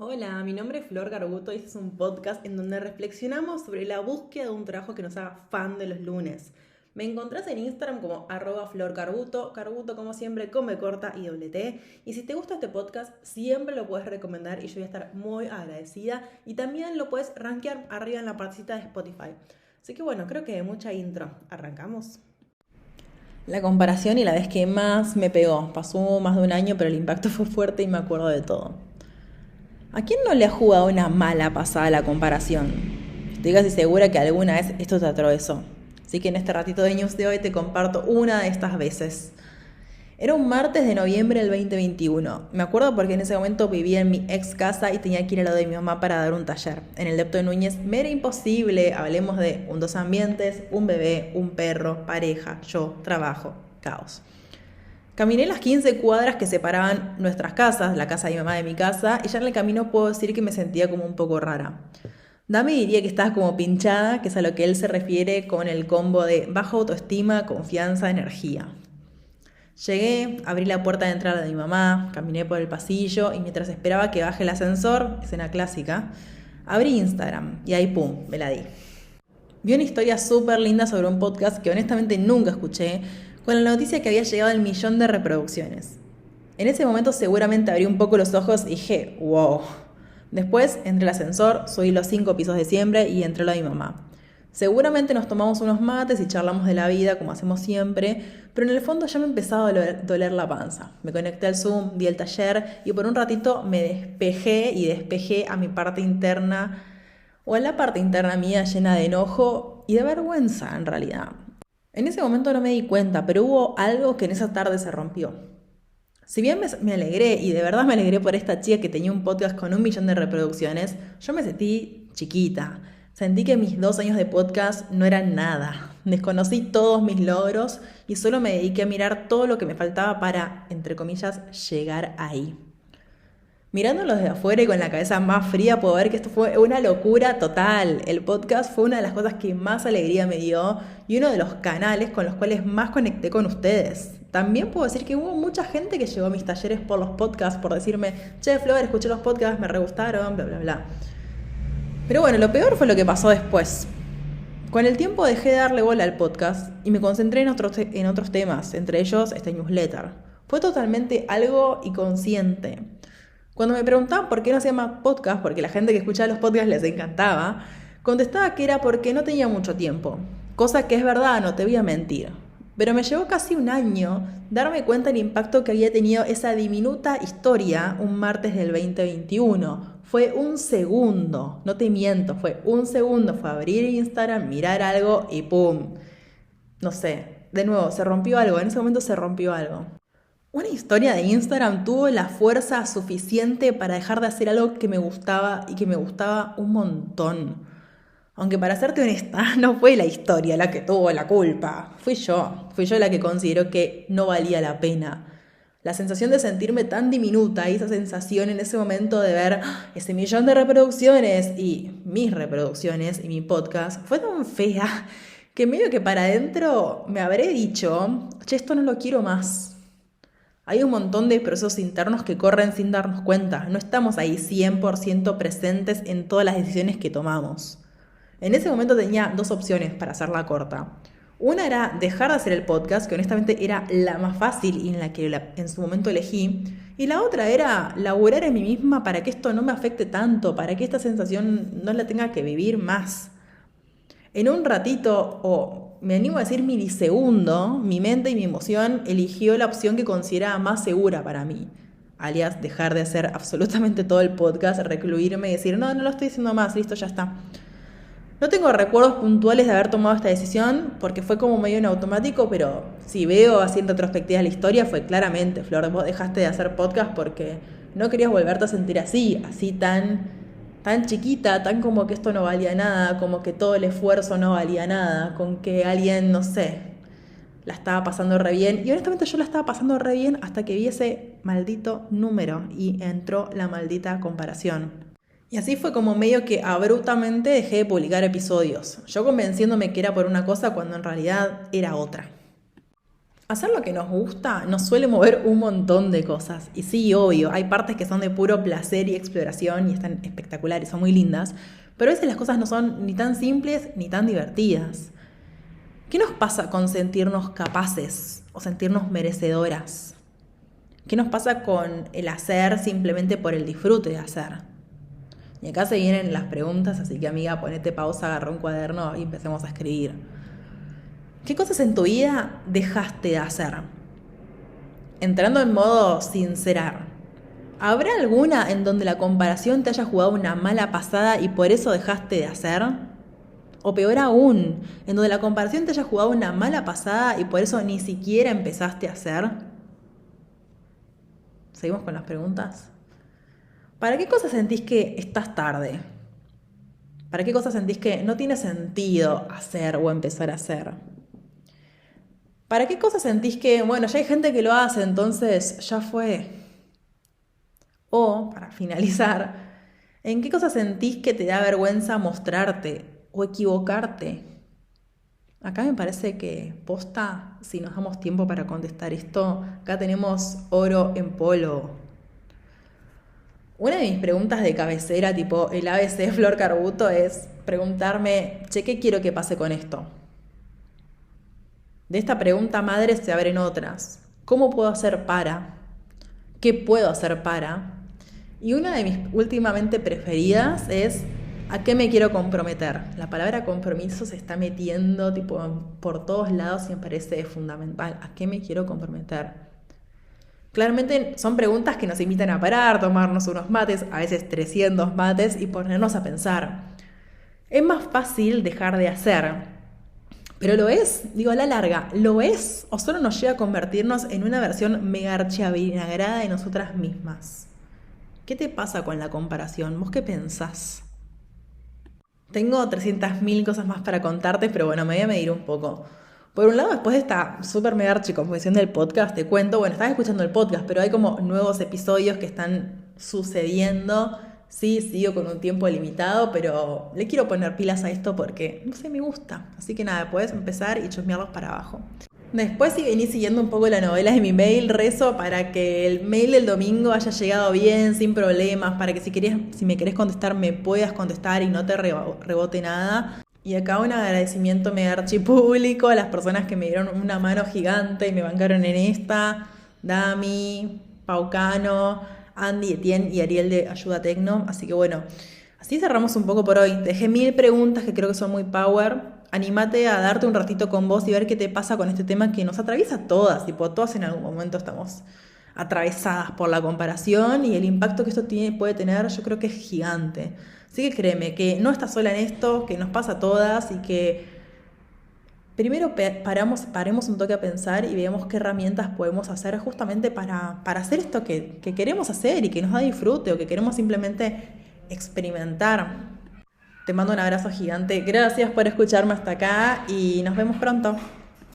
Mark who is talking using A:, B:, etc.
A: Hola, mi nombre es Flor Garbuto y este es un podcast en donde reflexionamos sobre la búsqueda de un trabajo que nos haga fan de los lunes. Me encontrás en Instagram como @florcarbuto, Carbuto como siempre con B corta y doble T. Y si te gusta este podcast, siempre lo puedes recomendar y yo voy a estar muy agradecida. Y también lo puedes rankear arriba en la partecita de Spotify. Así que bueno, creo que mucha intro. ¿Arrancamos? La comparación y la vez que más me pegó. Pasó más de un año, pero el impacto fue fuerte y me acuerdo de todo. ¿A quién no le ha jugado una mala pasada la comparación? Estoy casi segura que alguna vez esto te atravesó. Así que en este ratito de news de hoy te comparto una de estas veces. Era un martes de noviembre del 2021. Me acuerdo porque en ese momento vivía en mi ex casa y tenía que ir a lo de mi mamá para dar un taller. En el Depto de Núñez me era imposible. Hablemos de dos ambientes, un bebé, un perro, pareja, yo, trabajo, caos. Caminé las 15 cuadras que separaban nuestras casas, la casa de mi mamá de mi casa, y ya en el camino puedo decir que me sentía como un poco rara. Dame diría que estaba como pinchada, que es a lo que él se refiere con el combo de baja autoestima, confianza, energía. Llegué, abrí la puerta de entrada de mi mamá, caminé por el pasillo y mientras esperaba que baje el ascensor, escena clásica, abrí Instagram y ahí pum, me la di. Vi una historia súper linda sobre un podcast que honestamente nunca escuché, con la noticia que había llegado al 1.000.000 de reproducciones. En ese momento seguramente abrí un poco los ojos y dije, wow. Después entré al ascensor, subí los 5 pisos de siempre y entré a lo de mi mamá. Seguramente nos tomamos unos mates y charlamos de la vida como hacemos siempre, pero en el fondo ya me empezaba a doler la panza. Me conecté al Zoom, vi el taller y por un ratito me despejé a mi parte interna o a la parte interna mía llena de enojo y de vergüenza en realidad. En ese momento no me di cuenta, pero hubo algo que en esa tarde se rompió. Si bien me alegré, y de verdad me alegré por esta chica que tenía un podcast con 1.000.000 de reproducciones, yo me sentí chiquita. Sentí que mis 2 años de podcast no eran nada. Desconocí todos mis logros y solo me dediqué a mirar todo lo que me faltaba para, entre comillas, llegar ahí. Mirándolo desde afuera y con la cabeza más fría puedo ver que esto fue una locura total. El podcast fue una de las cosas que más alegría me dio y uno de los canales con los cuales más conecté con ustedes. También puedo decir que hubo mucha gente que llegó a mis talleres por los podcasts, por decirme, che, Flor, escuché los podcasts, me re gustaron, bla, bla, bla. Pero bueno, lo peor fue lo que pasó después. Con el tiempo dejé de darle bola al podcast y me concentré en otros temas, entre ellos este newsletter. Fue totalmente algo inconsciente. Cuando me preguntaban por qué no hacía más podcast, porque la gente que escuchaba los podcasts les encantaba, contestaba que era porque no tenía mucho tiempo. Cosa que es verdad, no te voy a mentir. Pero me llevó casi un año darme cuenta del impacto que había tenido esa diminuta historia un martes del 2021. Fue un segundo, no te miento, fue un segundo. Fue abrir Instagram, mirar algo y ¡pum! No sé, de nuevo, se rompió algo, en ese momento se rompió algo. Una historia de Instagram tuvo la fuerza suficiente para dejar de hacer algo que me gustaba y que me gustaba un montón. Aunque para serte honesta, no fue la historia la que tuvo la culpa. Fui yo la que consideró que no valía la pena. La sensación de sentirme tan diminuta y esa sensación en ese momento de ver ese 1.000.000 de reproducciones y mis reproducciones y mi podcast fue tan fea que medio que para adentro me habré dicho, che, esto no lo quiero más. Hay un montón de procesos internos que corren sin darnos cuenta. No estamos ahí 100% presentes en todas las decisiones que tomamos. En ese momento tenía 2 opciones para hacerla corta. Una era dejar de hacer el podcast, que honestamente era la más fácil y en la que en su momento elegí. Y la otra era laburar en mí misma para que esto no me afecte tanto, para que esta sensación no la tenga que vivir más. En un ratito, o me animo a decir milisegundo, mi mente y mi emoción eligió la opción que consideraba más segura para mí. Alias, dejar de hacer absolutamente todo el podcast, recluirme y decir, no lo estoy haciendo más, listo, ya está. No tengo recuerdos puntuales de haber tomado esta decisión, porque fue como medio en automático, pero si veo así en retrospectiva la historia, fue claramente, Flor, vos dejaste de hacer podcast porque no querías volverte a sentir así tan chiquita, tan como que esto no valía nada, como que todo el esfuerzo no valía nada, con que alguien, no sé, la estaba pasando re bien. Y honestamente yo la estaba pasando re bien hasta que vi ese maldito número y entró la maldita comparación. Y así fue como medio que abruptamente dejé de publicar episodios, yo convenciéndome que era por una cosa cuando en realidad era otra. Hacer lo que nos gusta nos suele mover un montón de cosas. Y sí, obvio, hay partes que son de puro placer y exploración y están espectaculares, son muy lindas. Pero a veces las cosas no son ni tan simples ni tan divertidas. ¿Qué nos pasa con sentirnos capaces o sentirnos merecedoras? ¿Qué nos pasa con el hacer simplemente por el disfrute de hacer? Y acá se vienen las preguntas, así que amiga, ponete pausa, agarra un cuaderno y empecemos a escribir. ¿Qué cosas en tu vida dejaste de hacer? Entrando en modo sincerar. ¿Habrá alguna en donde la comparación te haya jugado una mala pasada y por eso dejaste de hacer? O peor aún, en donde la comparación te haya jugado una mala pasada y por eso ni siquiera empezaste a hacer. ¿Seguimos con las preguntas? ¿Para qué cosas sentís que estás tarde? ¿Para qué cosas sentís que no tiene sentido hacer o empezar a hacer? ¿Para qué cosas sentís que, bueno, ya hay gente que lo hace, entonces ya fue? O, para finalizar, ¿en qué cosas sentís que te da vergüenza mostrarte o equivocarte? Acá me parece que, posta, si nos damos tiempo para contestar esto, acá tenemos oro en polvo. Una de mis preguntas de cabecera, tipo el ABC Flor Carbuto, es preguntarme, che, ¿qué quiero que pase con esto? De esta pregunta madre se abren otras. ¿Cómo puedo hacer para? ¿Qué puedo hacer para? Y una de mis últimamente preferidas es ¿a qué me quiero comprometer? La palabra compromiso se está metiendo tipo por todos lados y me parece fundamental. ¿A qué me quiero comprometer? Claramente son preguntas que nos invitan a parar, tomarnos unos mates, a veces 300 mates y ponernos a pensar. Es más fácil dejar de hacer. Pero lo es, digo a la larga, ¿lo es? ¿O solo nos llega a convertirnos en una versión mega archivinagrada de nosotras mismas? ¿Qué te pasa con la comparación? ¿Vos qué pensás? Tengo 300.000 cosas más para contarte, pero bueno, me voy a medir un poco. Por un lado, después de esta súper mega archiconfusión del podcast, te cuento, bueno, estás escuchando el podcast, pero hay como nuevos episodios que están sucediendo. Sí, sigo con un tiempo limitado, pero le quiero poner pilas a esto porque, no sé, me gusta. Así que nada, puedes empezar y chusmearlos para abajo. Después, si venís siguiendo un poco la novela de mi mail, rezo para que el mail del domingo haya llegado bien, sin problemas, para que si me querés contestar, me puedas contestar y no te rebote nada. Y acá un agradecimiento mega archipúblico a las personas que me dieron una mano gigante y me bancaron en esta. Dami, Paucano, Andy, Etienne y Ariel de Ayuda Tecno. Así que bueno, así cerramos un poco por hoy. Te dejé 1000 preguntas que creo que son muy power. Anímate a darte un ratito con vos y ver qué te pasa con este tema que nos atraviesa a todas. Tipo, todas en algún momento estamos atravesadas por la comparación y el impacto que esto puede tener yo creo que es gigante. Así que créeme que no estás sola en esto, que nos pasa a todas y que primero paremos un toque a pensar y veamos qué herramientas podemos hacer justamente para hacer esto que queremos hacer y que nos da disfrute o que queremos simplemente experimentar. Te mando un abrazo gigante. Gracias por escucharme hasta acá y nos vemos pronto.